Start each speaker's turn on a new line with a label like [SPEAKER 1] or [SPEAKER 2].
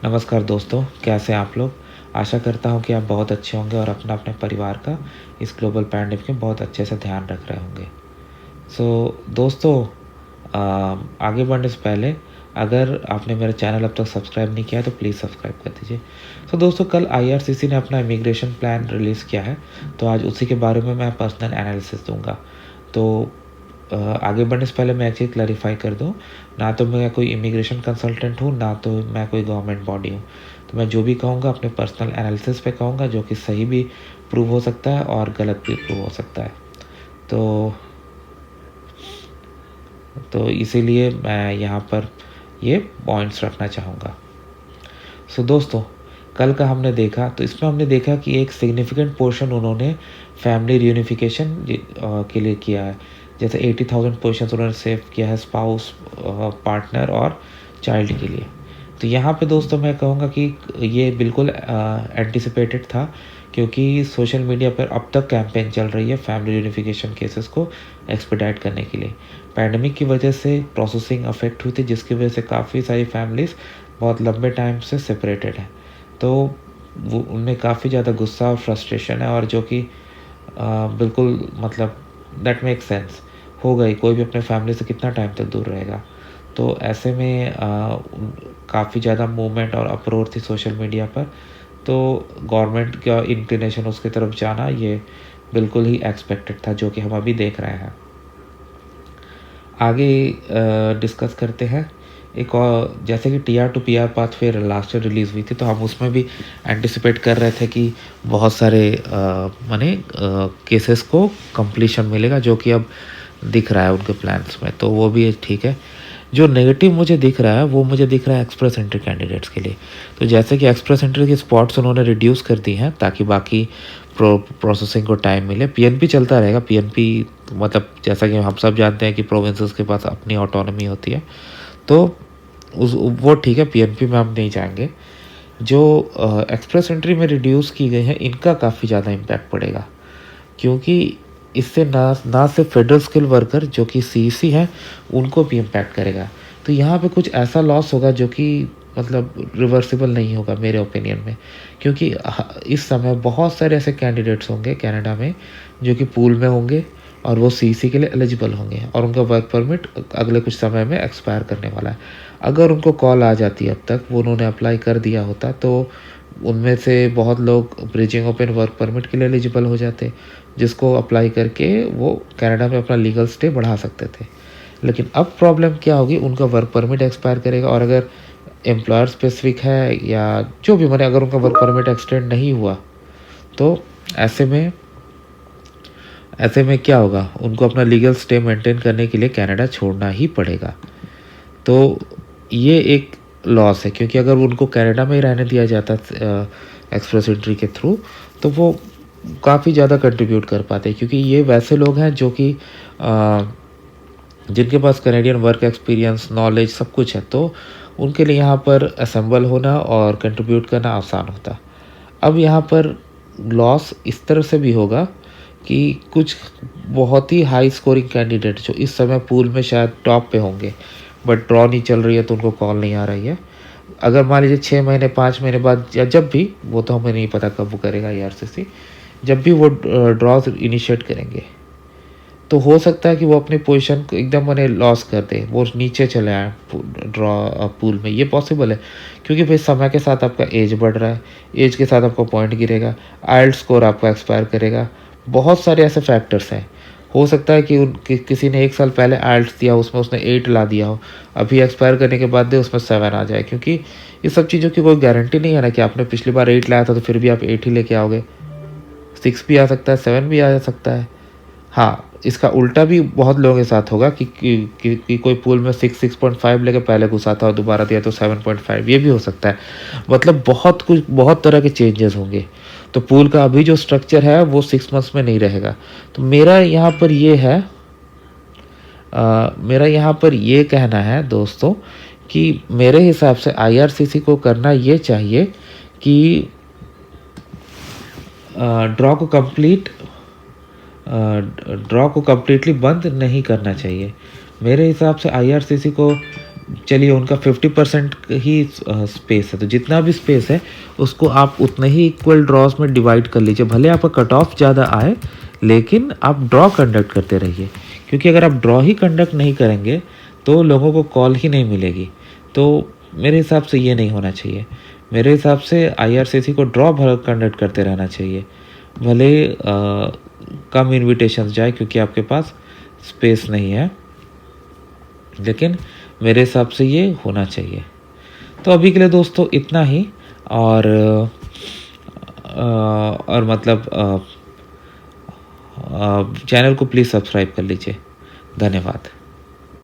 [SPEAKER 1] नमस्कार दोस्तों, कैसे हैं आप लोग? आशा करता हूँ कि आप बहुत अच्छे होंगे और अपने परिवार का इस ग्लोबल पैंडेमिक में बहुत अच्छे से ध्यान रख रहे होंगे। दोस्तों, आगे बढ़ने से पहले अगर आपने मेरा चैनल अब तक सब्सक्राइब नहीं किया है तो प्लीज़ सब्सक्राइब कर दीजिए। दोस्तों, कल आईआरसीसी ने अपना इमिग्रेशन प्लान रिलीज़ किया है, तो आज उसी के बारे में मैं पर्सनल एनालिसिस दूँगा। तो आगे बढ़ने से पहले मैं एक चीज़ क्लैरिफ़ाई कर दूँ, ना तो मैं कोई इमिग्रेशन कंसल्टेंट हूँ, ना तो मैं कोई गवर्नमेंट बॉडी हूँ। तो मैं जो भी कहूँगा अपने पर्सनल एनालिसिस पे कहूँगा, जो कि सही भी प्रूव हो सकता है और गलत भी प्रूव हो सकता है। तो इसीलिए मैं यहाँ पर ये पॉइंट्स रखना चाहूँगा। दोस्तों, कल का हमने देखा तो इसमें हमने देखा कि एक सिग्निफिकेंट पोर्शन उन्होंने फैमिली रियूनिफिकेशन के लिए किया है। जैसे 80,000 पोर्शंस उन्होंने सेव किया है स्पाउस, पार्टनर और चाइल्ड के लिए। तो यहाँ पे दोस्तों मैं कहूँगा कि ये बिल्कुल एंटिसिपेटेड था, क्योंकि सोशल मीडिया पर अब तक कैंपेन चल रही है फैमिली रियूनिफिकेशन केसेस को एक्सपेडाइट करने के लिए। पैंडेमिक की वजह से प्रोसेसिंग अफेक्ट हुई थी, जिसकी वजह से काफ़ी सारी फैमिलीज़ बहुत लंबे टाइम से सेपरेटेड हैं। तो वो उनमें काफ़ी ज़्यादा गुस्सा और फ्रस्ट्रेशन है, और जो कि बिल्कुल मतलब दैट मेक सेंस। होगा ही, कोई भी अपने फैमिली से कितना टाइम तक दूर रहेगा। तो ऐसे में काफ़ी ज़्यादा मूवमेंट और अप्रोच थी सोशल मीडिया पर। तो गवर्नमेंट का इंक्लिनेशन उसकी तरफ जाना ये बिल्कुल ही एक्सपेक्टेड था, जो कि हम अभी देख रहे हैं। आगे डिस्कस करते हैं एक और, जैसे कि टीआर टू पीआर पाथ फिर लास्ट ईयर रिलीज़ हुई थी, तो हम उसमें भी एंटिसिपेट कर रहे थे कि बहुत सारे माने केसेस को कंप्लीशन मिलेगा, जो कि अब दिख रहा है उनके प्लान्स में। तो वो भी ठीक है। जो नेगेटिव मुझे दिख रहा है वो मुझे दिख रहा है एक्सप्रेस एंट्री कैंडिडेट्स के लिए। तो जैसे कि एक्सप्रेस एंट्री की स्पॉट्स उन्होंने रिड्यूस कर दी हैं, ताकि बाकी प्रोसेसिंग को टाइम मिले। पीएनपी चलता रहेगा। पीएनपी मतलब जैसा कि हम सब जानते हैं कि प्रोविंसेस के पास अपनी ऑटोनॉमी होती है, तो वो ठीक है, पीएनपी में हम नहीं जाएंगे। जो एक्सप्रेस एंट्री में रिड्यूस की गई है, इनका काफ़ी ज़्यादा इम्पैक्ट पड़ेगा, क्योंकि इससे ना सिर्फ फेडरल स्किल वर्कर जो कि सीईसी हैं उनको भी इम्पैक्ट करेगा। तो यहाँ पे कुछ ऐसा लॉस होगा जो कि मतलब रिवर्सिबल नहीं होगा मेरे ओपिनियन में, क्योंकि इस समय बहुत सारे ऐसे कैंडिडेट्स होंगे कनाडा में जो कि पूल में होंगे, और वो सीईसी के लिए एलिजिबल होंगे, और उनका वर्क परमिट अगले कुछ समय में एक्सपायर करने वाला है। अगर उनको कॉल आ जाती है, अब तक वो उन्होंने अप्लाई कर दिया होता, तो उनमें से बहुत लोग ब्रिजिंग ओपन वर्क परमिट के लिए एलिजिबल हो जाते, जिसको अप्लाई करके वो कनाडा में अपना लीगल स्टे बढ़ा सकते थे। लेकिन अब प्रॉब्लम क्या होगी, उनका वर्क परमिट एक्सपायर करेगा, और अगर एम्प्लॉयर स्पेसिफिक है या जो भी, मैंने अगर उनका वर्क परमिट एक्सटेंड नहीं हुआ, तो ऐसे में क्या होगा, उनको अपना लीगल स्टे मेंटेन करने के लिए कनाडा छोड़ना ही पड़ेगा। तो ये एक लॉस है, क्योंकि अगर उनको कनाडा में ही रहने दिया जाता एक्सप्रेस एंट्री के थ्रू, तो वो काफ़ी ज़्यादा कंट्रीब्यूट कर पाते, क्योंकि ये वैसे लोग हैं जो कि जिनके पास कैनेडियन वर्क एक्सपीरियंस, नॉलेज सब कुछ है, तो उनके लिए यहाँ पर असेंबल होना और कंट्रीब्यूट करना आसान होता। अब यहाँ पर लॉस इस तरह से भी होगा कि कुछ बहुत ही हाई स्कोरिंग कैंडिडेट जो इस समय पूल में शायद टॉप पे होंगे, बट ड्रॉ नहीं चल रही है तो उनको कॉल नहीं आ रही है। अगर मान लीजिए 6 महीने 5 महीने बाद, या जब भी, वो तो हमें नहीं पता कब वो करेगा आईआरसीसी, जब भी वो ड्रॉ इनिशिएट करेंगे, तो हो सकता है कि वो अपनी पोजीशन को एकदम उन्हें लॉस कर दे, वो नीचे चले आए ड्रॉ पूल में। ये पॉसिबल है, क्योंकि भाई समय के साथ आपका एज बढ़ रहा है, एज के साथ आपका पॉइंट गिरेगा, आइल्ड स्कोर आपका एक्सपायर करेगा, बहुत सारे ऐसे फैक्टर्स हैं। हो सकता है कि किसी ने 1 साल पहले आइल्ट्स दिया, उसमें उसने 8 ला दिया हो, अभी एक्सपायर करने के बाद उसमें 7 आ जाए, क्योंकि ये सब चीज़ों की कोई गारंटी नहीं है ना कि आपने पिछली बार 8 लाया था तो फिर भी आप 8 ही लेके आओगे। 6 भी आ सकता है, 7 भी आ सकता है। हाँ, इसका उल्टा भी बहुत लोगों के साथ होगा कि कोई पूल में 6.5 लेके पहले घुसा था और दोबारा दिया तो 7.5, ये भी हो सकता है। मतलब बहुत कुछ, बहुत तरह के चेंजेस होंगे। तो पूल का अभी जो स्ट्रक्चर है वो 6 मंथ्स में नहीं रहेगा। तो मेरा यहाँ पर ये कहना है दोस्तों, कि मेरे हिसाब से आईआरसीसी को करना ये चाहिए कि ड्रॉ को कंप्लीटली बंद नहीं करना चाहिए। मेरे हिसाब से आईआरसीसी को चलिए उनका 50% ही स्पेस है, तो जितना भी स्पेस है उसको आप उतने ही इक्वल ड्रॉज में डिवाइड कर लीजिए। भले आपका कट ऑफ ज़्यादा आए लेकिन आप ड्रॉ कंडक्ट करते रहिए, क्योंकि अगर आप ड्रॉ ही कंडक्ट नहीं करेंगे तो लोगों को कॉल ही नहीं मिलेगी। तो मेरे हिसाब से ये नहीं होना चाहिए। मेरे हिसाब से IRCC को ड्रॉ भर कंडक्ट करते रहना चाहिए, भले कम इन्विटेशंस जाए क्योंकि आपके पास स्पेस नहीं है, लेकिन मेरे हिसाब से ये होना चाहिए। तो अभी के लिए दोस्तों इतना ही, और मतलब चैनल को प्लीज़ सब्सक्राइब कर लीजिए। धन्यवाद।